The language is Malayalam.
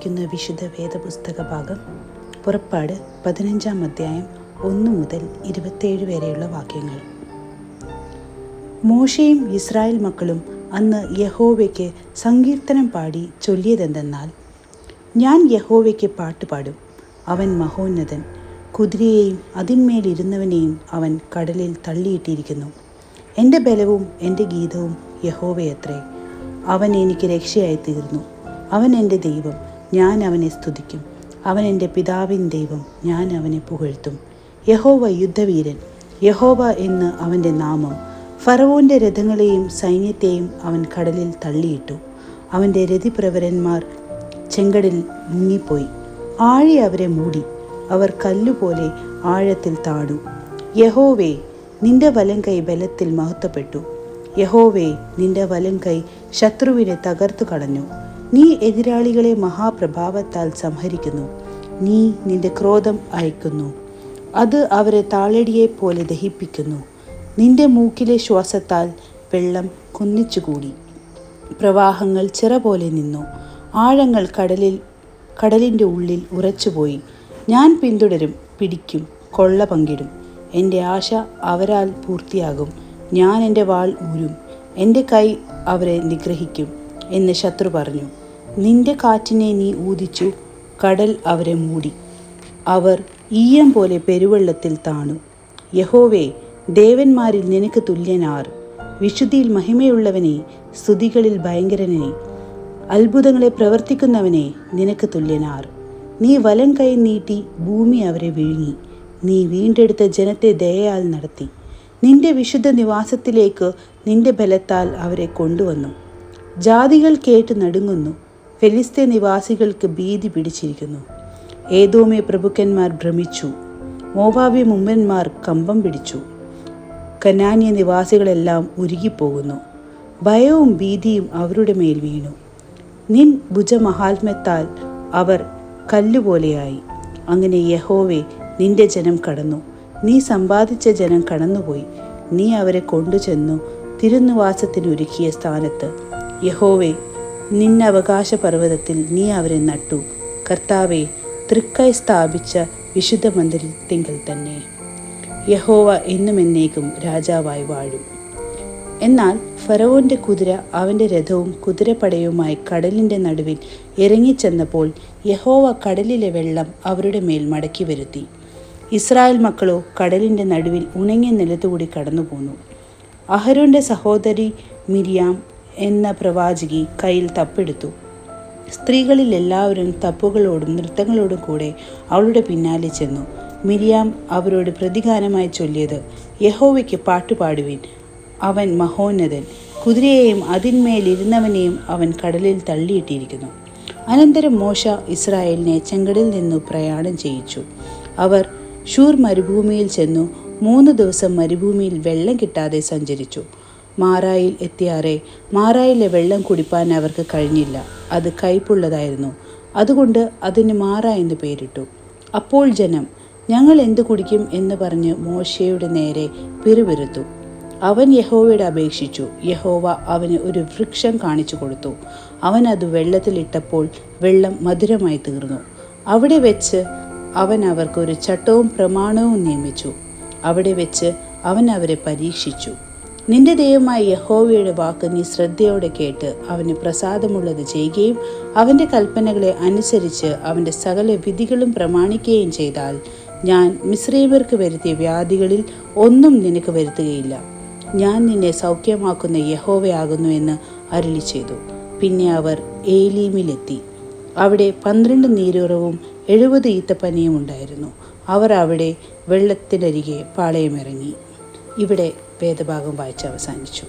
വായിക്കുന്ന വിശുദ്ധ വേദപുസ്തക ഭാഗം പുറപ്പാട് 15-ാം അധ്യായം 1 മുതൽ 27 വരെയുള്ള വാക്യങ്ങൾ. മോശയും ഇസ്രായേൽ മക്കളും അന്ന് യഹോവയ്ക്ക് സങ്കീർത്തനം പാടി ചൊല്ലിയതെന്തെന്നാൽ, ഞാൻ യഹോവയ്ക്ക് പാട്ടുപാടും, അവൻ മഹോന്നതൻ, കുതിരയെയും അതിന്മേലിരുന്നവനെയും അവൻ കടലിൽ തള്ളിയിട്ടിരിക്കുന്നു. എൻ്റെ ബലവും എൻ്റെ ഗീതവും യഹോവയത്രേ. അവൻ എനിക്ക് രക്ഷയായി തീർന്നു. അവൻ എൻ്റെ ദൈവം, ഞാൻ അവനെ സ്തുതിക്കും. അവൻ എൻ്റെ പിതാവിൻ ദൈവം, ഞാൻ അവനെ പുകഴ്ത്തും. യഹോവ യുദ്ധവീരൻ, യഹോവ എന്ന് അവൻ്റെ നാമം. ഫറവോൻ്റെ രഥങ്ങളെയും സൈന്യത്തെയും അവൻ കടലിൽ തള്ളിയിട്ടു. അവൻ്റെ രതിപ്രവരന്മാർ ചെങ്കടലിൽ മുങ്ങിപ്പോയി. ആഴി അവരെ മൂടി, അവർ കല്ലുപോലെ ആഴത്തിൽ താണു. യഹോവേ, നിന്റെ വലങ്കൈ ബലത്തിൽ മഹത്വപ്പെട്ടു. യഹോവേ, നിന്റെ വലങ്കൈ ശത്രുവിനെ തകർത്തു കളഞ്ഞു. നീ എതിരാളികളെ മഹാപ്രഭാവത്താൽ സംഹരിക്കുന്നു. നീ നിന്റെ ക്രോധം അയക്കുന്നു, അത് അവരെ താളടിയെപ്പോലെ ദഹിപ്പിക്കുന്നു. നിന്റെ മൂക്കിലെ ശ്വാസത്താൽ വെള്ളം കുന്നിച്ചുകൂടി. പ്രവാഹങ്ങൾ ചിറ പോലെ നിന്നു. ആഴങ്ങൾ കടലിൻ്റെ ഉള്ളിൽ ഉറച്ചുപോയി. ഞാൻ പിന്തുടരും, പിടിക്കും, കൊള്ള പങ്കിടും. എൻ്റെ ആശ അവരാൽ പൂർത്തിയാകും. ഞാൻ എൻ്റെ വാൾ ഊരും, എൻ്റെ കൈ അവരെ നിഗ്രഹിക്കും എന്ന് ശത്രു പറഞ്ഞു. നിന്റെ കാറ്റിനെ നീ ഊതിച്ചു, കടൽ അവരെ മൂടി. അവർ ഈയം പോലെ പെരുവെള്ളത്തിൽ താണു. യഹോവേ, ദേവന്മാരിൽ നിനക്ക് തുല്യനാർ. വിശുദ്ധിയിൽ മഹിമയുള്ളവനെ, സ്തുതികളിൽ ഭയങ്കരനെ, അത്ഭുതങ്ങളെ പ്രവർത്തിക്കുന്നവനെ, നിനക്ക് തുല്യനാർ. നീ വലം കൈ നീട്ടി ഭൂമി അവരെ വിഴുങ്ങി. നീ വീണ്ടെടുത്ത ജനത്തെ ദയയാൽ നടത്തി. നിന്റെ വിശുദ്ധ നിവാസത്തിലേക്ക് നിന്റെ ബലത്താൽ അവരെ കൊണ്ടുവന്നു. ജാതികൾ കേട്ട് നടുങ്ങുന്നു. ഫെലിസ്ത്യ നിവാസികൾക്ക് ഭീതി പിടിച്ചിരിക്കുന്നു. ഏദോമ്യ പ്രഭുക്കന്മാർ ഭ്രമിച്ചു. മോവാബ്യ മുമ്പന്മാർ കമ്പം പിടിച്ചു. കനാന്യ നിവാസികളെല്ലാം ഉരുകിപ്പോകുന്നു. ഭയവും ഭീതിയും അവരുടെ മേൽ വീണു. നിൻ ഭുജമഹാത്മ്യത്താൽ അവർ കല്ലുപോലെയായി. അങ്ങനെ യഹോവേ, നിന്റെ ജനം കടന്നു. നീ സമ്പാദിച്ച ജനം കടന്നുപോയി. നീ അവരെ കൊണ്ടുചെന്നു തിരുനിവാസത്തിനൊരുക്കിയ സ്ഥാനത്ത്. യഹോവേ, നിന്നവകാശ പർവ്വതത്തിൽ നീ അവരെ നട്ടു. കർത്താവേ, തൃക്കൈ സ്ഥാപിച്ച വിശുദ്ധ മന്ദിരത്തിങ്കൽ തന്നെ. യഹോവ എന്നും എന്നേക്കും രാജാവായി വാഴും. എന്നാൽ ഫറവോൻ്റെ കുതിര അവൻ്റെ രഥവും കുതിരപ്പടയുമായി കടലിൻ്റെ നടുവിൽ ഇറങ്ങിച്ചെന്നപ്പോൾ യഹോവ കടലിലെ വെള്ളം അവരുടെ മേൽ മടക്കി വരുത്തി. ഇസ്രായേൽ മക്കളോ കടലിൻ്റെ നടുവിൽ ഉണങ്ങിയ നിലത്തുകൂടി കടന്നുപോന്നു. അഹരോൻ്റെ സഹോദരി മിരിയാം എന്ന പ്രവാചകി കയ്യിൽ തപ്പെടുത്തു. സ്ത്രീകളിൽ എല്ലാവരും തപ്പുകളോടും നൃത്തങ്ങളോടും കൂടെ അവളുടെ പിന്നാലെ ചെന്നു. മിരിയാം അവരോട് പ്രതിഗാനമായി ചൊല്ലിയത്, യഹോവയ്ക്ക് പാട്ടുപാടുവിൻ, അവൻ മഹോന്നതൻ, കുതിരയെയും അതിന്മേലിരുന്നവനെയും അവൻ കടലിൽ തള്ളിയിട്ടിരിക്കുന്നു. അനന്തരം മോശ ഇസ്രായേലിനെ ചെങ്കടലിൽ നിന്നു പ്രയാണം ചെയ്യിച്ചു. അവർ ശൂർ മരുഭൂമിയിൽ ചെന്നു 3 ദിവസം മരുഭൂമിയിൽ വെള്ളം കിട്ടാതെ സഞ്ചരിച്ചു. മാറായിൽ എത്തിയാറെ മാറായിലെ വെള്ളം കുടിപ്പാൻ അവർക്ക് കഴിഞ്ഞില്ല. അത് കയ്പുള്ളതായിരുന്നു. അതുകൊണ്ട് അതിന് മാറ എന്ന് പേരിട്ടു. അപ്പോൾ ജനം, ഞങ്ങൾ എന്തു കുടിക്കും എന്ന് പറഞ്ഞ് മോശയുടെ നേരെ പിറുപിറുത്തു. അവൻ യഹോവയോട് അപേക്ഷിച്ചു. യഹോവ അവന് ഒരു വൃക്ഷം കാണിച്ചു കൊടുത്തു. അവൻ അത് വെള്ളത്തിലിട്ടപ്പോൾ വെള്ളം മധുരമായി തീർന്നു. അവിടെ വെച്ച് അവൻ അവർക്ക് ഒരു ചട്ടവും പ്രമാണവും നിയമിച്ചു. അവിടെ വെച്ച് അവൻ അവരെ പരീക്ഷിച്ചു. നിന്റെ ദൈവമായ യഹോവയുടെ വാക്ക് നീ ശ്രദ്ധയോടെ കേട്ട് അവന് പ്രസാദമുള്ളത് ചെയ്യുകയും അവൻ്റെ കൽപ്പനകളെ അനുസരിച്ച് അവൻ്റെ സകല വിധികളും പ്രമാണിക്കുകയും ചെയ്താൽ, ഞാൻ മിസ്രയീമ്യർക്ക് വരുത്തിയ വ്യാധികളിൽ ഒന്നും നിനക്ക് വരുത്തുകയില്ല. ഞാൻ നിന്നെ സൗഖ്യമാക്കുന്ന യഹോവയാകുന്നു എന്ന് അരുളി ചെയ്തു. പിന്നെ അവർ ഏലീമിലെത്തി. അവിടെ 12 നീരുറവും 70 ഈത്തപ്പനയും ഉണ്ടായിരുന്നു. അവർ അവിടെ വെള്ളത്തിനരികെ പാളയമിറങ്ങി. ഇവിടെ വേദഭാഗം വായിച്ച് അവസാനിച്ചു.